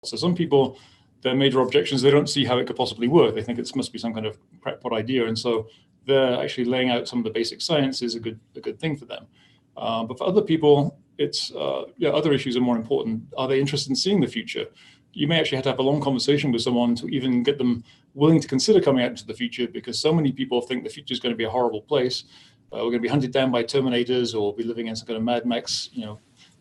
So some people, their major objections, they don't see how it could possibly work. They think it must be some kind of crackpot idea. And so they're actually laying out some of the basic science is a good thing for them. But for other people, it's other issues are more important. Are they interested in seeing the future? You may actually have to have a long conversation with someone to even get them willing to consider coming out into the future, because so many people think the future is going to be a horrible place. We're going to be hunted down by Terminators, or be living in some kind of Mad Max,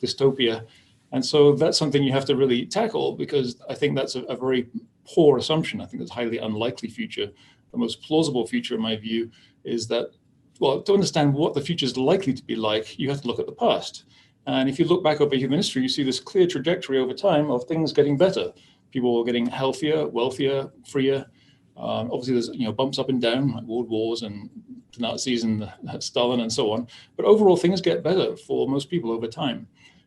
dystopia. And so that's something you have to really tackle, because I think that's a very poor assumption. I think it's a highly unlikely future. The most plausible future, in my view, is that, well, to understand what the future is likely to be like, you have to look at the past. And if you look back over human history, you see this clear trajectory over time of things getting better. People are getting healthier, wealthier, freer. Obviously, there's bumps up and down, like world wars and the Nazis and Stalin and so on. But overall, things get better for most people over time.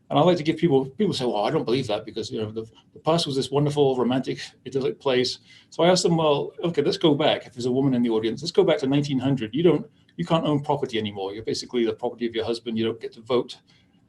And I like to give people say, well, I don't believe that, because the past was this wonderful, romantic, idyllic place. So I ask them, well, okay, let's go back. If there's a woman in the audience, let's go back to 1900. You can't own property anymore. You're basically the property of your husband. You don't get to vote.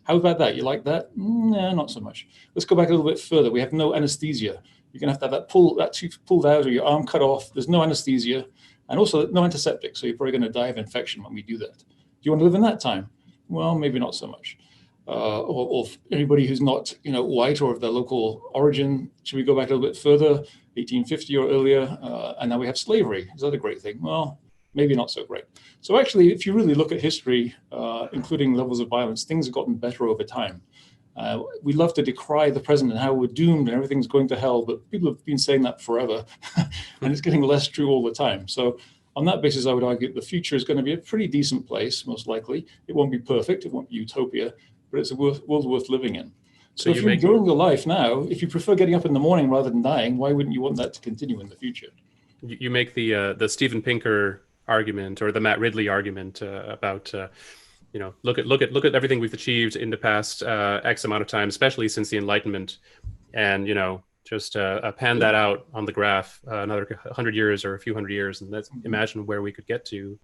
How about that? You like that? No, not so much. Let's go back a little bit further. We have no anesthesia. You're going to have that tooth pulled out or your arm cut off. There's no anesthesia, and also no antiseptic. So you're probably going to die of infection when we do that. Do you want to live in that time? Well, maybe not so much. Or anybody who's not, white or of their local origin, should we go back a little bit further, 1850 or earlier? And now we have slavery. Is that a great thing? Well, maybe not so great. So actually, if you really look at history, including levels of violence, things have gotten better over time. We love to decry the present and how we're doomed and everything's going to hell, but people have been saying that forever, and it's getting less true all the time. So on that basis, I would argue that the future is going to be a pretty decent place, most likely. It won't be perfect, it won't be utopia, but it's a world worth living in. So if you're enjoying your life now, if you prefer getting up in the morning rather than dying, why wouldn't you want that to continue in the future? You make the Steven Pinker argument, or the Matt Ridley argument, about look at everything we've achieved in the past X amount of time, especially since the Enlightenment, and just pan that out on the graph another 100 years or a few hundred years, and let's imagine where we could get to.